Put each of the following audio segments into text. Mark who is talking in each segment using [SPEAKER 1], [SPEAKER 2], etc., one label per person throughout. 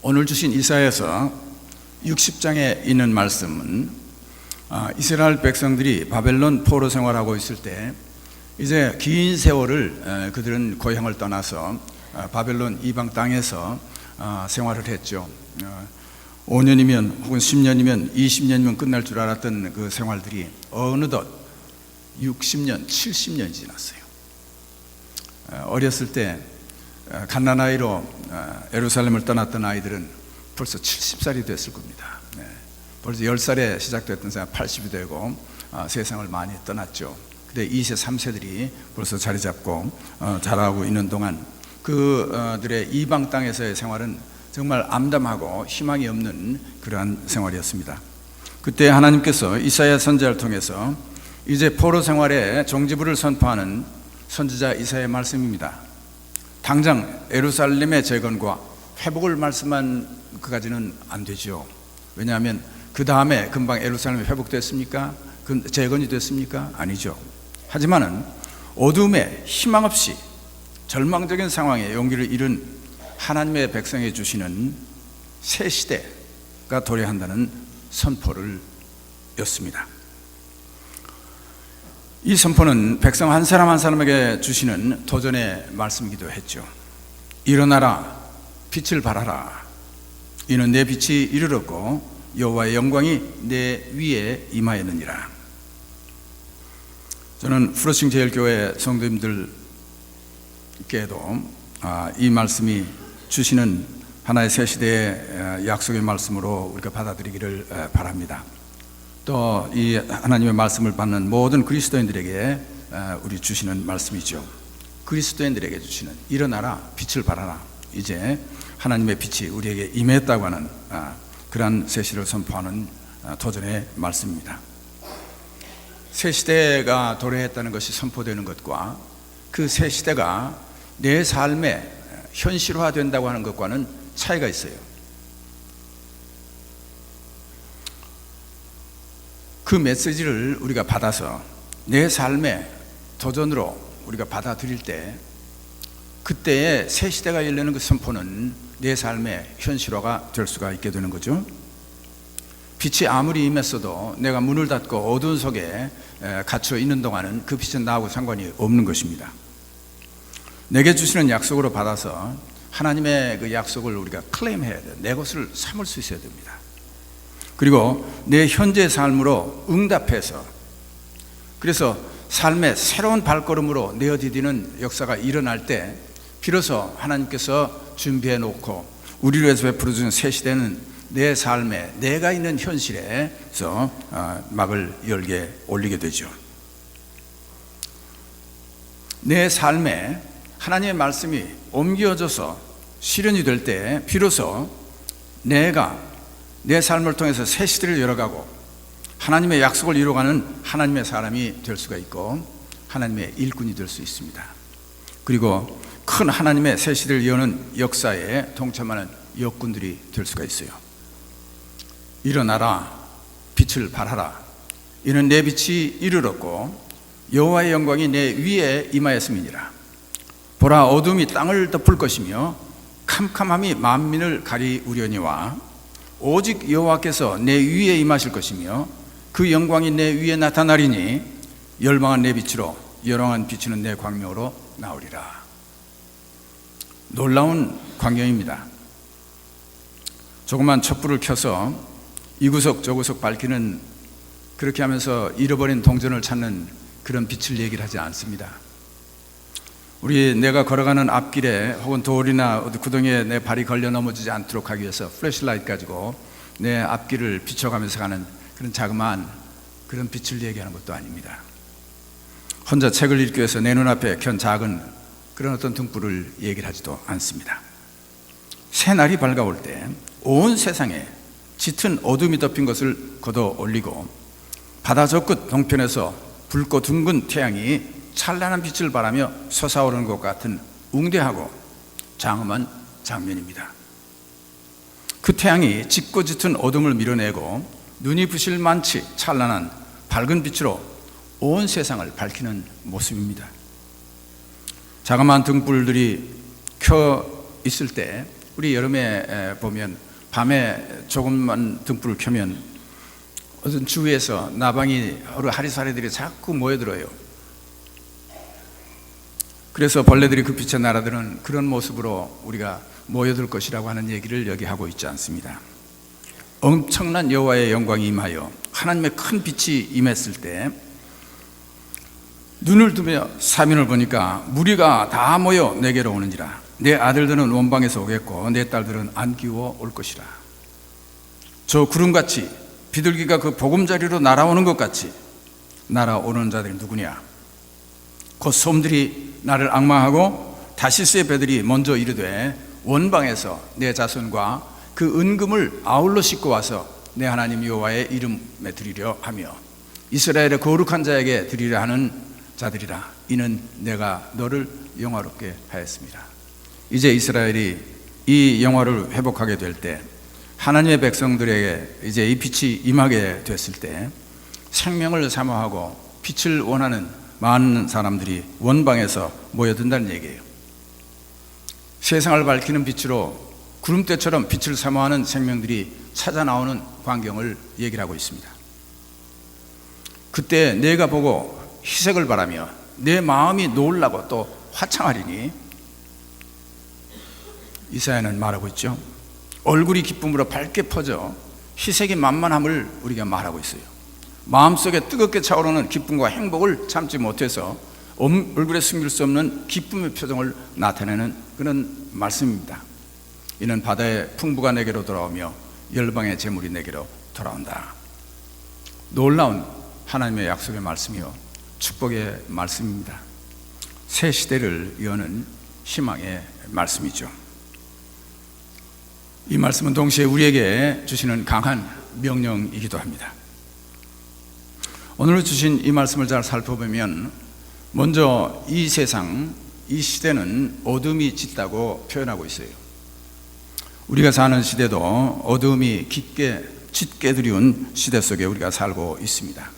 [SPEAKER 1] 오늘 주신 이사야서 60장에 있는 말씀은 이스라엘 백성들이 바벨론 포로 생활하고 있을 때 이제 긴 세월을 그들은 고향을 떠나서 바벨론 이방 땅에서 생활을 했죠. 5년이면 혹은 10년이면 20년이면 끝날 줄 알았던 그 생활들이 어느덧 60년, 70년이 지났어요. 어렸을 때 갓난아이로 예루살렘을 떠났던 아이들은 벌써 70살이 됐을 겁니다. 벌써 10살에 시작됐던 생활 80이 되고 세상을 많이 떠났죠. 근데 2세, 3세들이 벌써 자리 잡고 자라고 있는 동안 그들의 이방 땅에서의 생활은 정말 암담하고 희망이 없는 그러한 생활이었습니다. 그때 하나님께서 이사야 선지자를 통해서 이제 포로 생활의 종지부를 선포하는 선지자 이사야의 말씀입니다. 당장 예루살렘의 재건과 회복을 말씀한 그까지는 안 되죠. 왜냐하면 그 다음에 금방 예루살렘이 회복됐습니까? 재건이 됐습니까? 아니죠. 하지만은 어둠에 희망 없이 절망적인 상황에 용기를 잃은 하나님의 백성에 주시는 새 시대가 도래한다는 선포를 였습니다. 이 선포는 백성 한 사람 한 사람에게 주시는 도전의 말씀이기도 했죠. 일어나라, 빛을 발하라. 이는 내 빛이 이르렀고 여호와의 영광이 내 위에 임하였느니라. 저는 프로싱 제일교회 성도님들께도 이 말씀이 주시는 하나의 새 시대의 약속의 말씀으로 우리가 받아들이기를 바랍니다. 또 이 하나님의 말씀을 받는 모든 그리스도인들에게 우리 주시는 말씀이죠. 그리스도인들에게 주시는 일어나라, 빛을 발하라. 이제 하나님의 빛이 우리에게 임했다고 하는 그러한 새 시대를 선포하는 도전의 말씀입니다. 새 시대가 도래했다는 것이 선포되는 것과 그 새 시대가 내 삶에 현실화된다고 하는 것과는 차이가 있어요. 그 메시지를 우리가 받아서 내 삶의 도전으로 우리가 받아들일 때 그때의 새 시대가 열리는 그 선포는 내 삶의 현실화가 될 수가 있게 되는 거죠. 빛이 아무리 임했어도 내가 문을 닫고 어두운 속에 갇혀 있는 동안은 그 빛은 나하고 상관이 없는 것입니다. 내게 주시는 약속으로 받아서 하나님의 그 약속을 우리가 클레임해야 돼요. 내 것을 삼을 수 있어야 됩니다. 그리고 내 현재 삶으로 응답해서 그래서 삶의 새로운 발걸음으로 내어디디는 역사가 일어날 때 비로소 하나님께서 준비해 놓고 우리를 위해서 베풀어 주신 새 시대는 내 삶에 내가 있는 현실에서 막을 열게 올리게 되죠. 내 삶에 하나님의 말씀이 옮겨져서 실현이 될 때 비로소 내가 내 삶을 통해서 새 시대를 열어가고 하나님의 약속을 이루어가는 하나님의 사람이 될 수가 있고 하나님의 일꾼이 될 수 있습니다. 그리고 큰 하나님의 새 시대를 여는 역사에 동참하는 역군들이 될 수가 있어요. 일어나라, 빛을 발하라. 이는 내 빛이 이르렀고 여호와의 영광이 내 위에 임하였음이니라. 보라, 어둠이 땅을 덮을 것이며 캄캄함이 만민을 가리우려니와 오직 여호와께서 내 위에 임하실 것이며 그 영광이 내 위에 나타나리니 열방한 내 빛으로 열왕한 비추는 내 광명으로 나오리라. 놀라운 광경입니다. 조그만 촛불을 켜서 이구석 저구석 밝히는 그렇게 하면서 잃어버린 동전을 찾는 그런 빛을 얘기를 하지 않습니다. 내가 걸어가는 앞길에 혹은 돌이나 구덩이에 내 발이 걸려 넘어지지 않도록 하기 위해서 플래시라이트 가지고 내 앞길을 비춰가면서 가는 그런 자그마한 그런 빛을 얘기하는 것도 아닙니다. 혼자 책을 읽기 위해서 내 눈앞에 켠 작은 그런 어떤 등불을 얘기를 하지도 않습니다. 새날이 밝아올 때 온 세상에 짙은 어둠이 덮인 것을 걷어 올리고 바다 저끝 동편에서 붉고 둥근 태양이 찬란한 빛을 발하며 솟아오르는 것 같은 웅대하고 장엄한 장면입니다. 그 태양이 짙고 짙은 어둠을 밀어내고 눈이 부실 만치 찬란한 밝은 빛으로 온 세상을 밝히는 모습입니다. 자그마한 등불들이 켜 있을 때 우리 여름에 보면 밤에 조금만 등불을 켜면 어떤 주위에서 나방이 하리사리들이 자꾸 모여들어요. 그래서 벌레들이 그 빛에 날아드는 그런 모습으로 우리가 모여들 것이라고 하는 얘기를 여기 하고 있지 않습니다. 엄청난 여호와의 영광이 임하여 하나님의 큰 빛이 임했을 때 눈을 뜨며 사면을 보니까 무리가 다 모여 내게로 오는지라. 내 아들들은 원방에서 오겠고 내 딸들은 안기워 올 것이라. 저 구름같이 비둘기가 그 보금자리로 날아오는 것 같이 날아오는 자들이 누구냐? 곧 솜들이 나를 앙망하고 다시스의 배들이 먼저 이르되 원방에서 내 자손과 그 은금을 아울러 싣고 와서 내 하나님 여호와의 이름에 드리려 하며 이스라엘의 거룩한 자에게 드리려 하는 자들이라. 이는 내가 너를 영화롭게 하였습니다. 이제 이스라엘이 이 영화를 회복하게 될 때, 하나님의 백성들에게 이제 이 빛이 임하게 됐을 때 생명을 사모하고 빛을 원하는 많은 사람들이 원방에서 모여든다는 얘기예요. 세상을 밝히는 빛으로 구름대처럼 빛을 사모하는 생명들이 찾아 나오는 광경을 얘기를 하고 있습니다. 그때 내가 보고 희색을 바라며 내 마음이 놀라고 또 화창하리니, 이사야는 말하고 있죠. 얼굴이 기쁨으로 밝게 퍼져 희색이 만만함을 우리가 말하고 있어요. 마음속에 뜨겁게 차오르는 기쁨과 행복을 참지 못해서 얼굴에 숨길 수 없는 기쁨의 표정을 나타내는 그런 말씀입니다. 이는 바다의 풍부가 내게로 돌아오며 열방의 재물이 내게로 돌아온다. 놀라운 하나님의 약속의 말씀이요 축복의 말씀입니다. 새 시대를 여는 희망의 말씀이죠. 이 말씀은 동시에 우리에게 주시는 강한 명령이기도 합니다. 오늘 주신 이 말씀을 잘 살펴보면 먼저 이 세상, 이 시대는 어둠이 짙다고 표현하고 있어요. 우리가 사는 시대도 어둠이 짙게 드리운 시대 속에 우리가 살고 있습니다.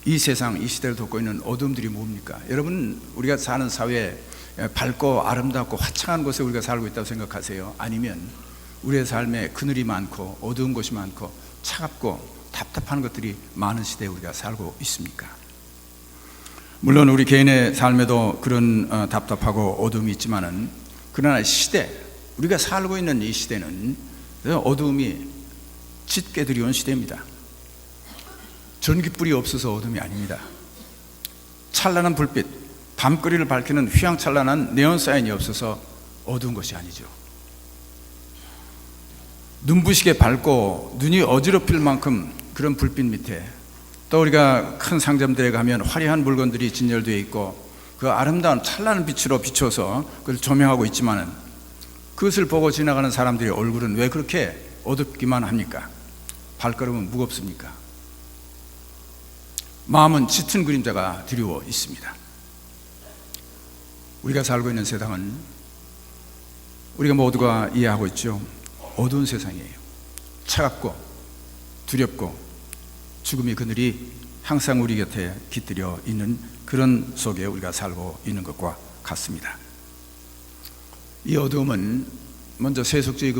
[SPEAKER 1] 이 세상, 이 시대를 덮고 있는 어둠들이 뭡니까? 여러분, 우리가 사는 사회에 밝고 아름답고 화창한 곳에 우리가 살고 있다고 생각하세요? 아니면 우리의 삶에 그늘이 많고 어두운 곳이 많고 차갑고 답답한 것들이 많은 시대에 우리가 살고 있습니까? 물론 우리 개인의 삶에도 그런 답답하고 어둠이 있지만은, 그러나 시대, 우리가 살고 있는 이 시대는 어둠이 짙게 드리운 시대입니다. 전깃불이 없어서 어둠이 아닙니다. 찬란한 불빛, 밤거리를 밝히는 휘황찬란한 네온사인이 없어서 어두운 것이 아니죠. 눈부시게 밝고 눈이 어지럽힐 만큼 그런 불빛 밑에, 또 우리가 큰 상점들에 가면 화려한 물건들이 진열되어 있고 그 아름다운 찬란한 빛으로 비춰서 그걸 조명하고 있지만은, 그것을 보고 지나가는 사람들의 얼굴은 왜 그렇게 어둡기만 합니까? 발걸음은 무겁습니까? 마음은 짙은 그림자가 드리워 있습니다. 우리가 살고 있는 세상은 우리가 모두가 이해하고 있죠. 어두운 세상이에요. 차갑고 두렵고 죽음의 그늘이 항상 우리 곁에 깃들여 있는 그런 속에 우리가 살고 있는 것과 같습니다. 이 어두움은 먼저 세속주의 그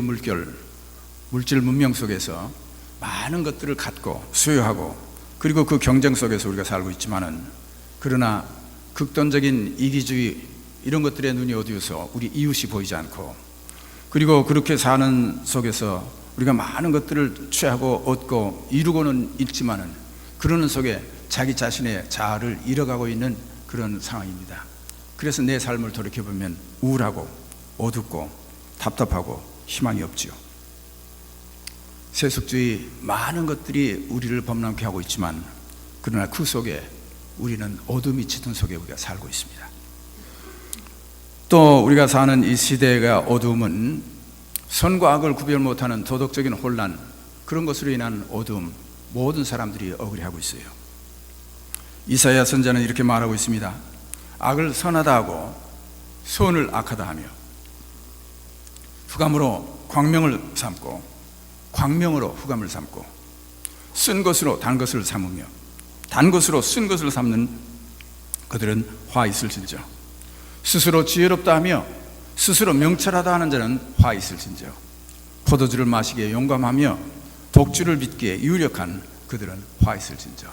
[SPEAKER 1] 물질 문명 속에서 많은 것들을 갖고 소유하고, 그리고 그 경쟁 속에서 우리가 살고 있지만은, 그러나 극단적인 이기주의 이런 것들에 눈이 어두워서 우리 이웃이 보이지 않고, 그리고 그렇게 사는 속에서 우리가 많은 것들을 취하고 얻고 이루고는 있지만은, 그러는 속에 자기 자신의 자아를 잃어가고 있는 그런 상황입니다. 그래서 내 삶을 돌이켜보면 우울하고 어둡고 답답하고 희망이 없지요. 세속주의 많은 것들이 우리를 범람케 하고 있지만, 그러나 그 속에 우리는 어둠이 짙은 속에 우리가 살고 있습니다. 또 우리가 사는 이 시대가 어두움은 선과 악을 구별 못하는 도덕적인 혼란, 그런 것으로 인한 어두움, 모든 사람들이 억울해하고 있어요. 이사야 선지자는 이렇게 말하고 있습니다. 악을 선하다 하고 선을 악하다 하며, 흑암으로 광명을 삼고 광명으로 흑암을 삼고, 쓴 것으로 단 것을 삼으며 단 것으로 쓴 것을 삼는 그들은 화 있을진저, 스스로 지혜롭다 하며 스스로 명철하다 하는 자는 화 있을진저. 포도주를 마시기에 용감하며 독주를 빚기에 유력한 그들은 화 있을진저.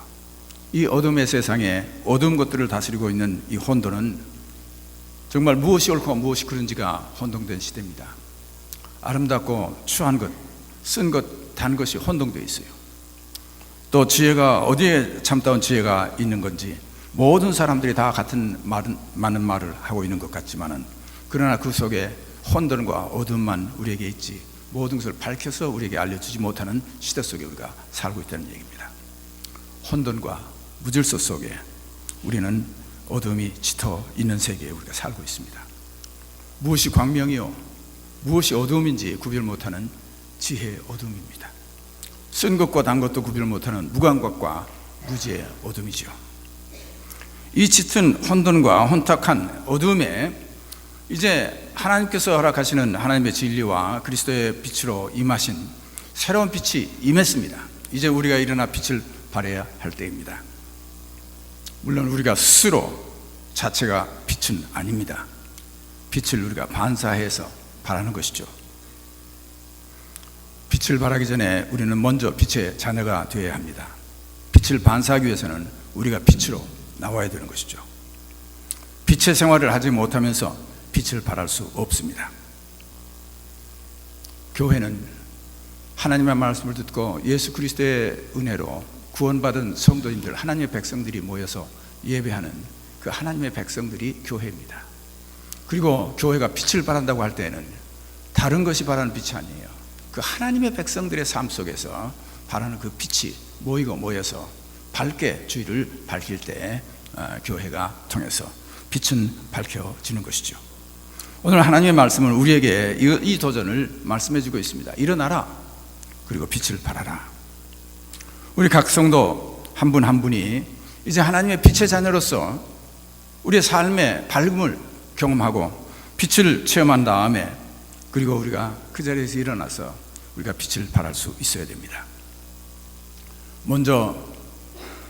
[SPEAKER 1] 이 어둠의 세상에 어두운 것들을 다스리고 있는 이 혼돈은 정말 무엇이 옳고 무엇이 그른지가 혼동된 시대입니다. 아름답고 추한 것, 쓴 것, 단 것이 혼동되어 있어요. 또 지혜가 어디에 참다운 지혜가 있는 건지 모든 사람들이 다 같은 많은 말을 하고 있는 것 같지만은, 그러나 그 속에 혼돈과 어둠만 우리에게 있지 모든 것을 밝혀서 우리에게 알려주지 못하는 시대 속에 우리가 살고 있다는 얘기입니다. 혼돈과 무질서 속에 우리는 어둠이 짙어 있는 세계에 우리가 살고 있습니다. 무엇이 광명이요 무엇이 어두움인지 구별 못하는 지혜의 어둠입니다. 쓴 것과 단 것도 구별 못하는 무감각과 무지의 어둠이죠. 이 짙은 혼돈과 혼탁한 어둠에 이제 하나님께서 허락하시는 하나님의 진리와 그리스도의 빛으로 임하신 새로운 빛이 임했습니다. 이제 우리가 일어나 빛을 발해야 할 때입니다. 물론 우리가 스스로 자체가 빛은 아닙니다. 빛을 우리가 반사해서 발하는 것이죠. 빛을 발하기 전에 우리는 먼저 빛의 자녀가 되어야 합니다. 빛을 반사하기 위해서는 우리가 빛으로 나와야 되는 것이죠. 빛의 생활을 하지 못하면서 빛을 발할 수 없습니다. 교회는 하나님의 말씀을 듣고 예수 그리스도의 은혜로 구원받은 성도님들, 하나님의 백성들이 모여서 예배하는 그 하나님의 백성들이 교회입니다. 그리고 교회가 빛을 발한다고 할 때에는 다른 것이 발하는 빛이 아니에요. 그 하나님의 백성들의 삶 속에서 발하는 그 빛이 모여서 밝게 주의를 밝힐 때 교회가 통해서 빛은 밝혀지는 것이죠. 오늘 하나님의 말씀은 우리에게 이 도전을 말씀해 주고 있습니다. 일어나라, 그리고 빛을 발하라. 우리 각 성도 한 분 한 분이 이제 하나님의 빛의 자녀로서 우리의 삶의 밝음을 경험하고 빛을 체험한 다음에, 그리고 우리가 그 자리에서 일어나서 우리가 빛을 발할 수 있어야 됩니다. 먼저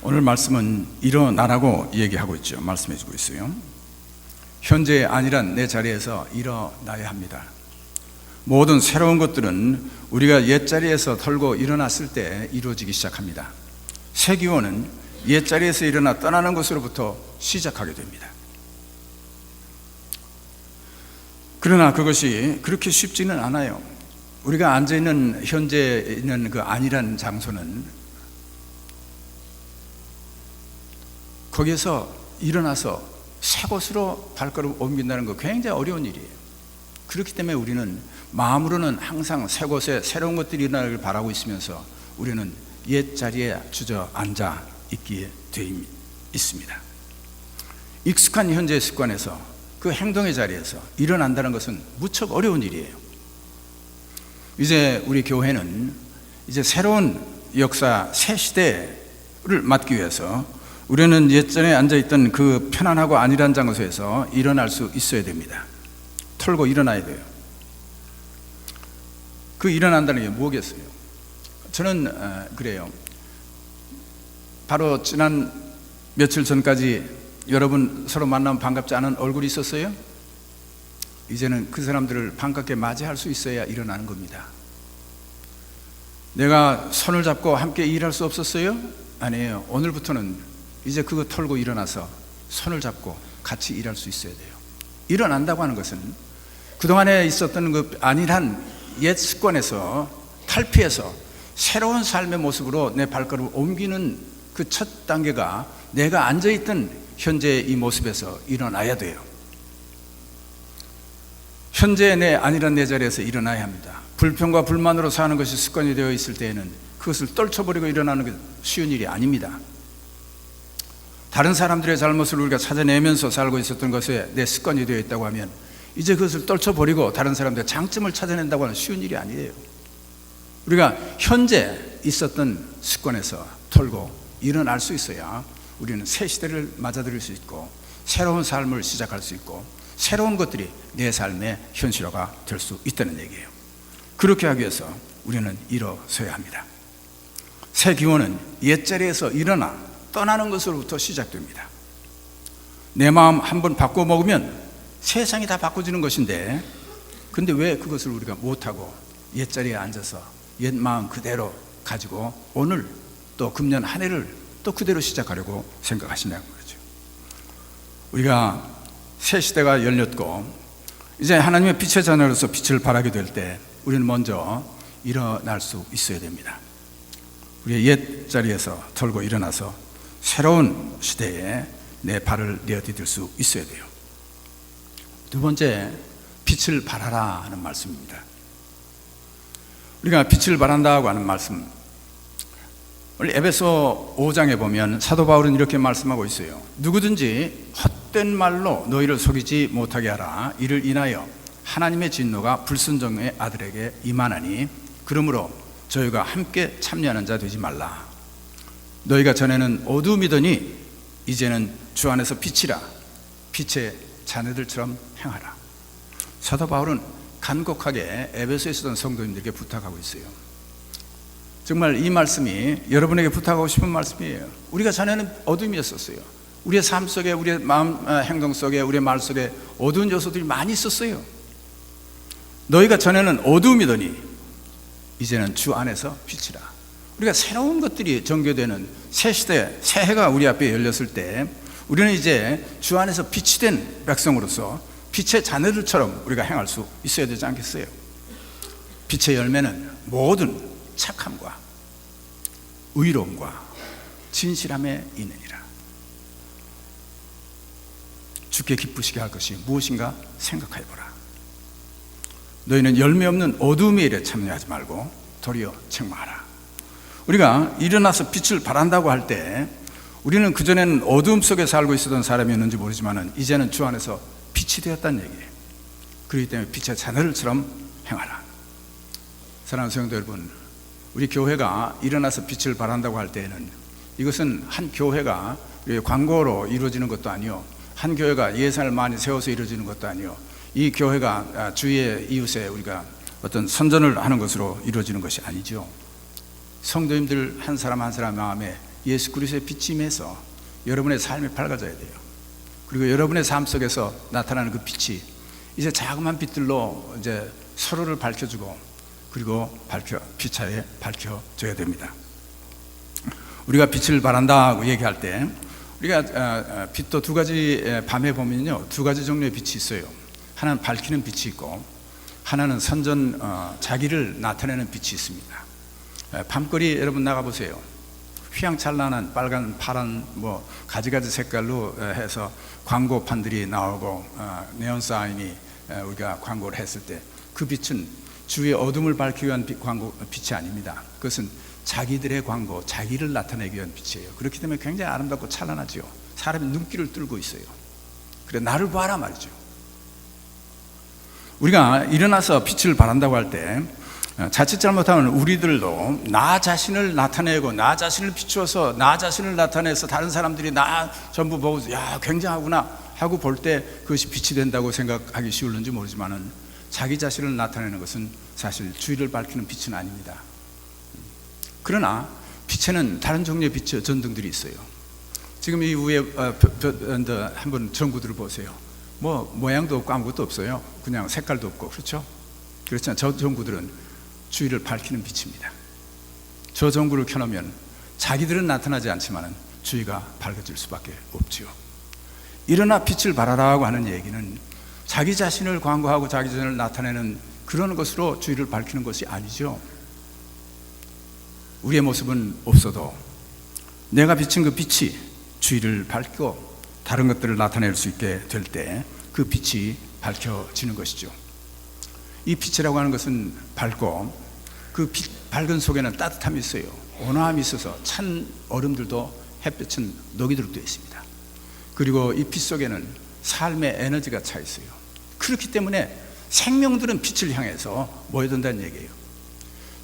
[SPEAKER 1] 오늘 말씀은 일어나라고 얘기하고 있죠. 말씀해 주고 있어요. 현재의 아니란 내 자리에서 일어나야 합니다. 모든 새로운 것들은 우리가 옛자리에서 털고 일어났을 때 이루어지기 시작합니다. 새 기원은 옛자리에서 일어나 떠나는 것으로부터 시작하게 됩니다. 그러나 그것이 그렇게 쉽지는 않아요. 우리가 앉아있는 현재 있는 그 아니란 장소는 거기에서 일어나서 새 곳으로 발걸음 옮긴다는 거 굉장히 어려운 일이에요. 그렇기 때문에 우리는 마음으로는 항상 새 곳에 새로운 것들이 일어나기를 바라고 있으면서 우리는 옛 자리에 주저앉아 있기에 되어 있습니다. 익숙한 현재의 습관에서 그 행동의 자리에서 일어난다는 것은 무척 어려운 일이에요. 이제 우리 교회는 이제 새로운 역사, 새 시대를 맞기 위해서 우리는 예전에 앉아있던 그 편안하고 안일한 장소에서 일어날 수 있어야 됩니다. 털고 일어나야 돼요. 그 일어난다는 게 뭐겠어요? 저는 그래요. 바로 지난 며칠 전까지 여러분 서로 만나면 반갑지 않은 얼굴이 있었어요? 이제는 그 사람들을 반갑게 맞이할 수 있어야 일어나는 겁니다. 내가 손을 잡고 함께 일할 수 없었어요? 아니에요. 오늘부터는 이제 그거 털고 일어나서 손을 잡고 같이 일할 수 있어야 돼요. 일어난다고 하는 것은 그동안에 있었던 그 안일한 옛 습관에서 탈피해서 새로운 삶의 모습으로 내 발걸음을 옮기는 그 첫 단계가 내가 앉아있던 현재의 이 모습에서 일어나야 돼요. 현재의 내 안일한 내 자리에서 일어나야 합니다. 불평과 불만으로 사는 것이 습관이 되어 있을 때에는 그것을 떨쳐버리고 일어나는 게 쉬운 일이 아닙니다. 다른 사람들의 잘못을 우리가 찾아내면서 살고 있었던 것에 내 습관이 되어 있다고 하면 이제 그것을 떨쳐버리고 다른 사람들의 장점을 찾아낸다고 하는 쉬운 일이 아니에요. 우리가 현재 있었던 습관에서 털고 일어날 수 있어야 우리는 새 시대를 맞아들일 수 있고 새로운 삶을 시작할 수 있고 새로운 것들이 내 삶의 현실화가 될 수 있다는 얘기예요. 그렇게 하기 위해서 우리는 일어서야 합니다. 새 기원은 옛자리에서 일어나 떠나는 것으로부터 시작됩니다. 내 마음 한번 바꿔 먹으면 세상이 다 바꿔지는 것인데, 근데 왜 그것을 우리가 못하고 옛자리에 앉아서 옛 마음 그대로 가지고 오늘 또 금년 한 해를 또 그대로 시작하려고 생각하시냐는 거죠. 우리가 새 시대가 열렸고 이제 하나님의 빛의 자녀로서 빛을 발하게 될 때 우리는 먼저 일어날 수 있어야 됩니다. 우리의 옛 자리에서 털고 일어나서 새로운 시대에 내 발을 내어디딜 수 있어야 돼요. 두 번째, 빛을 발하라 하는 말씀입니다. 우리가 빛을 발한다고 하는 말씀, 우리 에베소 5장에 보면 사도 바울은 이렇게 말씀하고 있어요. 누구든지 헛된 말로 너희를 속이지 못하게 하라. 이를 인하여 하나님의 진노가 불순종의 아들에게 임하나니 그러므로 저희가 함께 참여하는 자 되지 말라. 너희가 전에는 어두움이더니 이제는 주 안에서 빛이라. 빛의 자녀들처럼 행하라. 사도 바울은 간곡하게 에베소에 있었던 성도님들에게 부탁하고 있어요. 정말 이 말씀이 여러분에게 부탁하고 싶은 말씀이에요. 우리가 전에는 어둠이었었어요. 우리의 삶 속에, 우리의 마음 행동 속에, 우리의 말 속에 어두운 요소들이 많이 있었어요. 너희가 전에는 어두움이더니 이제는 주 안에서 빛이라. 우리가 새로운 것들이 전개되는 새 시대, 새 해가 우리 앞에 열렸을 때 우리는 이제 주 안에서 빛이 된 백성으로서 빛의 자녀들처럼 우리가 행할 수 있어야 되지 않겠어요? 빛의 열매는 모든 착함과 의로움과 진실함에 있느니라. 주께 기쁘시게 할 것이 무엇인가 생각해보라. 너희는 열매 없는 어두움의 일에 참여하지 말고 도리어 책망하라. 우리가 일어나서 빛을 발한다고 할 때 우리는 그전에는 어두움 속에 살고 있었던 사람이었는지 모르지만 이제는 주 안에서 빛이 되었다는 얘기예요. 그렇기 때문에 빛의 자녀들처럼 행하라. 사랑하는 성도 여러분, 우리 교회가 일어나서 빛을 발한다고 할 때에는 이것은 한 교회가 광고로 이루어지는 것도 아니요, 한 교회가 예산을 많이 세워서 이루어지는 것도 아니요, 이 교회가 주위의 이웃에 우리가 어떤 선전을 하는 것으로 이루어지는 것이 아니죠. 성도님들 한 사람 한 사람 마음에 예수 그리스도의 빛이 임해서 여러분의 삶이 밝아져야 돼요. 그리고 여러분의 삶 속에서 나타나는 그 빛이 이제 자그마한 빛들로 이제 서로를 밝혀주고 그리고 빛차에 밝혀줘야 됩니다. 우리가 빛을 발한다고 얘기할 때 우리가 빛도 두 가지, 밤에 보면요 두 가지 종류의 빛이 있어요. 하나는 밝히는 빛이 있고 하나는 선전, 자기를 나타내는 빛이 있습니다. 밤거리 여러분 나가보세요. 휘황찬란한 빨간, 파란, 가지가지 색깔로 해서 광고판들이 나오고 네온 사인이 우리가 광고를 했을 때 그 빛은 주의 어둠을 밝히기 위한 빛이 아닙니다. 그것은 자기들의 광고, 자기를 나타내기 위한 빛이에요. 그렇기 때문에 굉장히 아름답고 찬란하죠. 사람이 눈길을 뚫고 있어요. 그래, 나를 봐라 말이죠. 우리가 일어나서 빛을 발한다고 할 때 자칫 잘못하면 우리들도 나 자신을 나타내고 나 자신을 비추어서 나 자신을 나타내서 다른 사람들이 나 전부 보고 야 굉장하구나 하고 볼 때 그것이 빛이 된다고 생각하기 쉬울는지 모르지만은 자기 자신을 나타내는 것은 사실 주위를 밝히는 빛은 아닙니다. 그러나 빛에는 다른 종류의 빛의 전등들이 있어요. 지금 이 위에 한번 전구들을 보세요. 모양도 없고 아무것도 없어요. 그냥 색깔도 없고, 그렇죠? 그렇지만 저 전구들은 주위를 밝히는 빛입니다. 저 전구를 켜놓으면 자기들은 나타나지 않지만 주위가 밝아질 수밖에 없지요. 일어나 빛을 발하라고 하는 얘기는 자기 자신을 광고하고 자기 자신을 나타내는 그런 것으로 주위를 밝히는 것이 아니죠. 우리의 모습은 없어도 내가 비친 그 빛이 주위를 밝고 다른 것들을 나타낼 수 있게 될 때 그 빛이 밝혀지는 것이죠. 이 빛이라고 하는 것은 밝고 그 밝은 속에는 따뜻함이 있어요. 온화함이 있어서 찬 얼음들도 햇볕은 녹이도록 되어 있습니다. 그리고 이 빛 속에는 삶의 에너지가 차 있어요. 그렇기 때문에 생명들은 빛을 향해서 모여든다는 얘기예요.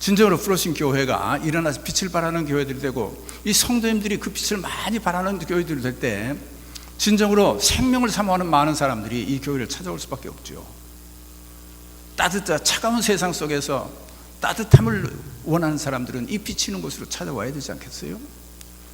[SPEAKER 1] 진정으로 플러싱 교회가 일어나서 빛을 발하는 교회들이 되고 이 성도님들이 그 빛을 많이 발하는 교회들이 될 때 진정으로 생명을 사모하는 많은 사람들이 이 교회를 찾아올 수밖에 없죠. 차가운 세상 속에서 따뜻함을 원하는 사람들은 이 빛이 있는 곳으로 찾아와야 되지 않겠어요?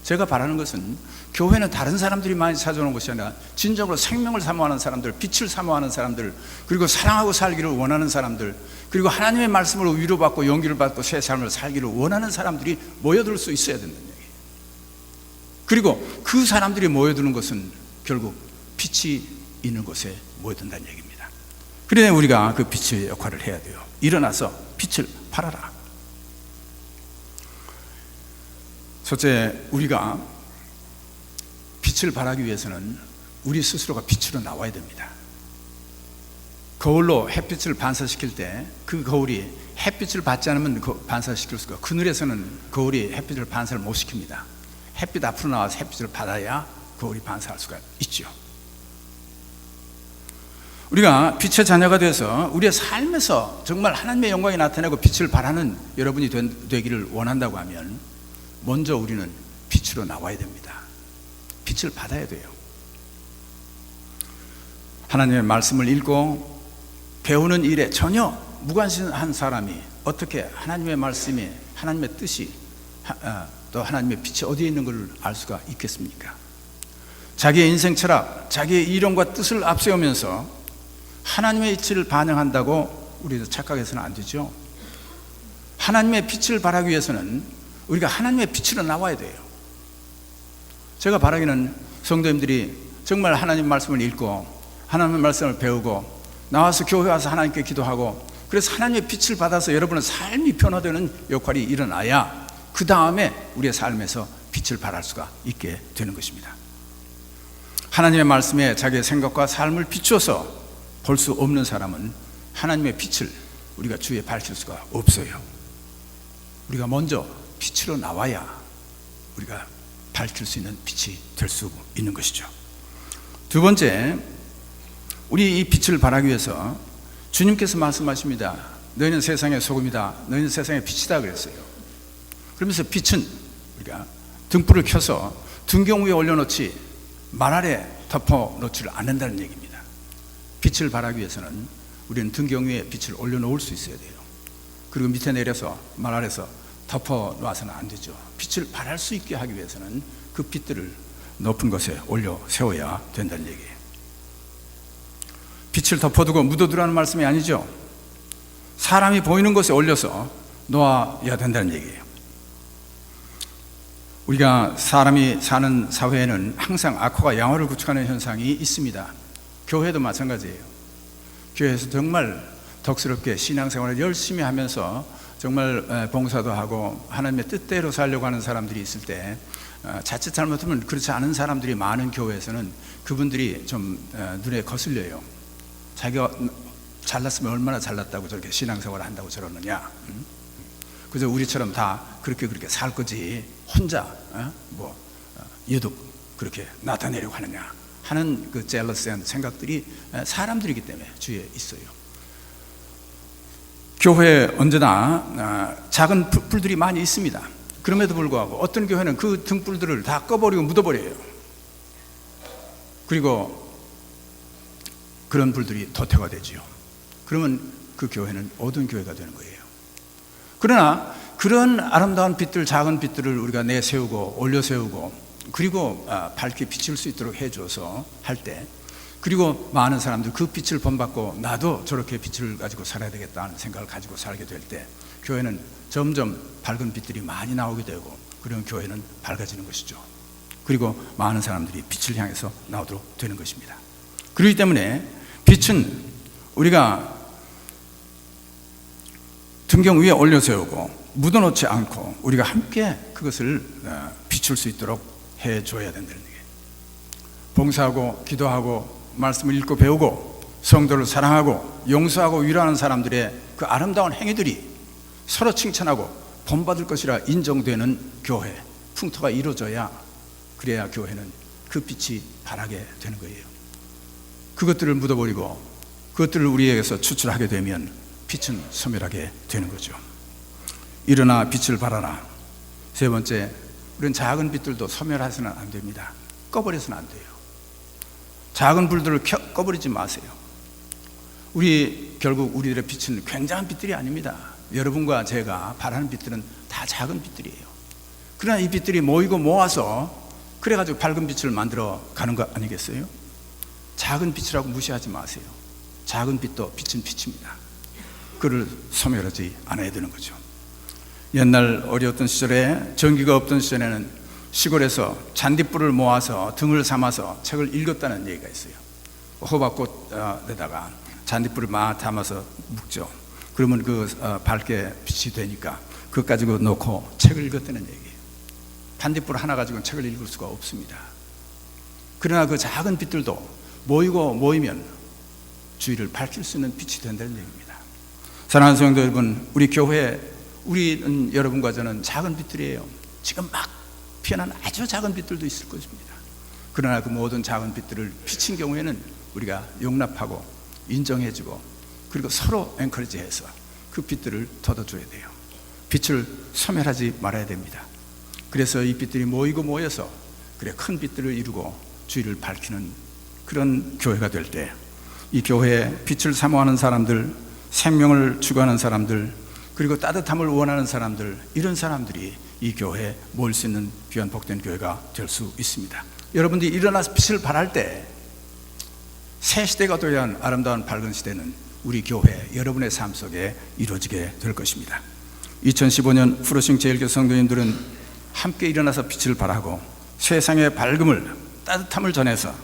[SPEAKER 1] 제가 바라는 것은 교회는 다른 사람들이 많이 찾아오는 것이 아니라 진정으로 생명을 사모하는 사람들, 빛을 사모하는 사람들, 그리고 사랑하고 살기를 원하는 사람들, 그리고 하나님의 말씀으로 위로받고 용기를 받고 새 삶을 살기를 원하는 사람들이 모여들 수 있어야 된다는 얘기예요. 그리고 그 사람들이 모여드는 것은 결국 빛이 있는 곳에 모여든다는 얘기입니다. 그래야 우리가 그 빛의 역할을 해야 돼요. 일어나서 빛을 발하라. 첫째, 우리가 빛을 발하기 위해서는 우리 스스로가 빛으로 나와야 됩니다. 거울로 햇빛을 반사시킬 때 그 거울이 햇빛을 받지 않으면 반사시킬 수가 없고, 그늘에서는 거울이 햇빛을 반사를 못 시킵니다. 햇빛 앞으로 나와서 햇빛을 받아야 거울이 반사할 수가 있죠. 우리가 빛의 자녀가 돼서 우리의 삶에서 정말 하나님의 영광이 나타나고 빛을 발하는 여러분이 되기를 원한다고 하면 먼저 우리는 빛으로 나와야 됩니다. 빛을 받아야 돼요. 하나님의 말씀을 읽고 배우는 일에 전혀 무관심한 사람이 어떻게 하나님의 말씀이, 하나님의 뜻이, 또 하나님의 빛이 어디에 있는 걸 알 수가 있겠습니까? 자기의 인생 철학, 자기의 이론과 뜻을 앞세우면서 하나님의 이치를 반영한다고 우리도 착각해서는 안 되죠. 하나님의 빛을 발하기 위해서는 우리가 하나님의 빛으로 나와야 돼요. 제가 바라기는 성도님들이 정말 하나님 말씀을 읽고 하나님의 말씀을 배우고 나와서 교회 와서 하나님께 기도하고, 그래서 하나님의 빛을 받아서 여러분의 삶이 변화되는 역할이 일어나야 그 다음에 우리의 삶에서 빛을 발할 수가 있게 되는 것입니다. 하나님의 말씀에 자기의 생각과 삶을 비추어서 볼 수 없는 사람은 하나님의 빛을 우리가 주위에 밝힐 수가 없어요. 우리가 먼저 빛으로 나와야 우리가 밝힐 수 있는 빛이 될 수 있는 것이죠. 두 번째, 우리 이 빛을 발하기 위해서 주님께서 말씀하십니다. 너희는 세상의 소금이다, 너희는 세상의 빛이다 그랬어요. 그러면서 빛은 우리가 등불을 켜서 등경 위에 올려놓지 말 아래 덮어놓지를 않는다는 얘기입니다. 빛을 발하기 위해서는 우리는 등경 위에 빛을 올려놓을 수 있어야 돼요. 그리고 밑에 내려서 말 아래서 덮어놔서는 안 되죠. 빛을 발할 수 있게 하기 위해서는 그 빛들을 높은 곳에 올려 세워야 된다는 얘기예요. 빛을 덮어두고 묻어두라는 말씀이 아니죠. 사람이 보이는 곳에 올려서 놓아야 된다는 얘기예요. 우리가 사람이 사는 사회에는 항상 악화가 양화를 구축하는 현상이 있습니다. 교회도 마찬가지예요. 교회에서 정말 덕스럽게 신앙생활을 열심히 하면서 정말 봉사도 하고 하나님의 뜻대로 살려고 하는 사람들이 있을 때 자칫 잘못하면 그렇지 않은 사람들이 많은 교회에서는 그분들이 좀 눈에 거슬려요. 자기가 잘났으면 얼마나 잘났다고 저렇게 신앙생활을 한다고 저러느냐. 그저 우리처럼 다 그렇게 살 거지 혼자 유독 그렇게 나타내려고 하느냐 하는 그 젤러스한 생각들이 사람들이기 때문에 주위에 있어요. 교회에 언제나 작은 불들이 많이 있습니다. 그럼에도 불구하고 어떤 교회는 그 등불들을 다 꺼버리고 묻어버려요. 그리고 그런 불들이 도태가 되지요. 그러면 그 교회는 어두운 교회가 되는 거예요. 그러나 그런 아름다운 빛들, 작은 빛들을 우리가 내세우고 올려세우고 그리고 밝게 비칠 수 있도록 해줘서 할 때, 그리고 많은 사람들 그 빛을 본받고 나도 저렇게 빛을 가지고 살아야 되겠다는 생각을 가지고 살게 될 때 교회는 점점 밝은 빛들이 많이 나오게 되고, 그런 교회는 밝아지는 것이죠. 그리고 많은 사람들이 빛을 향해서 나오도록 되는 것입니다. 그렇기 때문에 빛은 우리가 등경 위에 올려세우고 묻어놓지 않고 우리가 함께 그것을 비출 수 있도록 해줘야 된다는 얘기예요. 봉사하고 기도하고 말씀을 읽고 배우고 성도를 사랑하고 용서하고 위로하는 사람들의 그 아름다운 행위들이 서로 칭찬하고 본받을 것이라 인정되는 교회, 풍토가 이루어져야, 그래야 교회는 그 빛이 발하게 되는 거예요. 그것들을 묻어버리고 그것들을 우리에게서 추출하게 되면 빛은 소멸하게 되는 거죠. 일어나 빛을 발하라. 세 번째, 우리는 작은 빛들도 소멸해서는 안 됩니다. 꺼버려서는 안 돼요. 작은 불들을 꺼버리지 마세요. 결국 우리들의 빛은 굉장한 빛들이 아닙니다. 여러분과 제가 바라는 빛들은 다 작은 빛들이에요. 그러나 이 빛들이 모이고 모아서 그래가지고 밝은 빛을 만들어 가는 거 아니겠어요? 작은 빛이라고 무시하지 마세요. 작은 빛도 빛은 빛입니다. 그를 소멸하지 않아야 되는 거죠. 옛날 어려웠던 시절에, 전기가 없던 시절에는 시골에서 잔디불을 모아서 등을 삼아서 책을 읽었다는 얘기가 있어요. 호박꽃에다가 잔디불을 막 담아서 묵죠. 그러면 밝게 빛이 되니까 그것 가지고 놓고 책을 읽었다는 얘기예요. 잔디불 하나 가지고는 책을 읽을 수가 없습니다. 그러나 그 작은 빛들도 모이고 모이면 주위를 밝힐 수 있는 빛이 된다는 얘기입니다. 사랑하는 성도 여러분, 우리 교회, 우리는, 여러분과 저는 작은 빛들이에요. 지금 막 피어난 아주 작은 빛들도 있을 것입니다. 그러나 그 모든 작은 빛들을 비친 경우에는 우리가 용납하고 인정해주고 그리고 서로 엔커리지해서 그 빛들을 걷어줘야 돼요. 빛을 소멸하지 말아야 됩니다. 그래서 이 빛들이 모이고 모여서 큰 빛들을 이루고 주위를 밝히는 그런 교회가 될 때, 이 교회에 빛을 사모하는 사람들, 생명을 추구하는 사람들, 그리고 따뜻함을 원하는 사람들, 이런 사람들이 이 교회에 모일 수 있는 귀한 복된 교회가 될 수 있습니다. 여러분들이 일어나서 빛을 발할 때 새 시대가 되어야 하는 아름다운 밝은 시대는 우리 교회, 여러분의 삶 속에 이루어지게 될 것입니다. 2015년 프로싱 제일교회 성도님들은 함께 일어나서 빛을 발하고 세상의 밝음을, 따뜻함을 전해서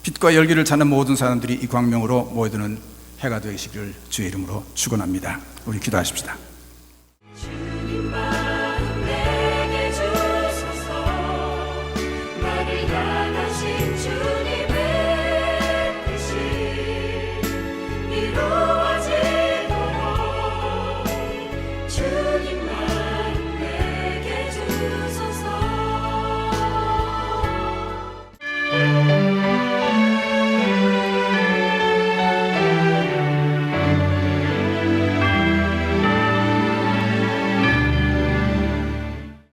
[SPEAKER 1] 빛과 열기를 찾는 모든 사람들이 이 광명으로 모여드는 해가 되시기를 주의 이름으로 축원합니다. 우리 기도하십시다.